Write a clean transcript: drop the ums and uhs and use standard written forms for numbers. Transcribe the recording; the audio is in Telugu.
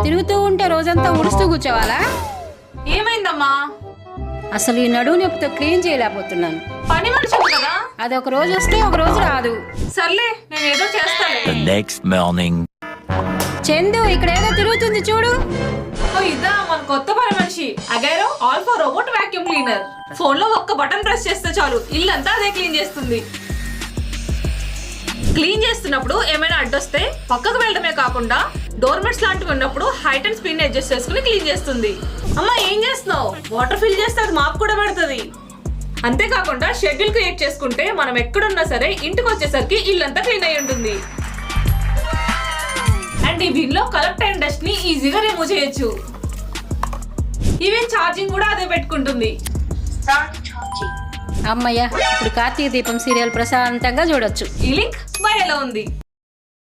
తిరుగుతూ ఉంటే రోజంతా ఉడుస్తూ కూర్చోవాలా? ఏమైందమ్మా? అసలు ఈ నడువు నొప్పితో క్లీన్ చేయలేకపోతున్నాను. పని మనిషి కదా, అది ఒక రోజు వస్తే ఒక రోజు రాదు. సర్లే నేను ఏదో చేస్తాను. The next morning. చందు, ఇక్కడ ఏదో తిరుగుతుంది చూడు. ఓ ఇదా మన కొత్త పని మనిషి అగైరో alpha robot vacuum cleaner. Phone లో ఒక్క బటన్ ప్రెస్ చేస్తే చాలు ఇల్లంతా అదే క్లీన్ చేస్తుంది. క్లీన్ చేస్తున్నప్పుడు ఏమైనా అడ్డొస్తే పక్కకు వెళ్ళడమే కాకుండా డోర్ మెట్స్ లాంటివి ఉన్నప్పుడు హైట్ అండ్ స్పీడ్ అడ్జస్ట్ చేసుకుని క్లీన్ చేస్తుంది. అమ్మా ఏం చేస్తున్నావు? వాటర్ ఫిల్ చేస్తే అది మాప్ కూడా పెడుతుంది. అంతేకాకుండా షెడ్యూల్ క్రియేట్ చేసుకుంటే మనం ఎక్కడున్నా సరే ఇంటికి వచ్చేసరికి ఇల్లంతా క్లీన్ అయి ఉంటుంది. అండ్ ఈ బిన్ లో కలెక్ట్ అయిన డస్ట్ ని ఈజీగా రిమూవ్ చేయొచ్చు. ఈవెన్ ఛార్జింగ్ కూడా అదే పెట్టుకుంటుంది. అమ్మయ్య, ఇప్పుడు కార్తీక దీపం సీరియల్ ప్రశాంతంగా చూడొచ్చు. ఈ లింక్ బయోలో ఉంది.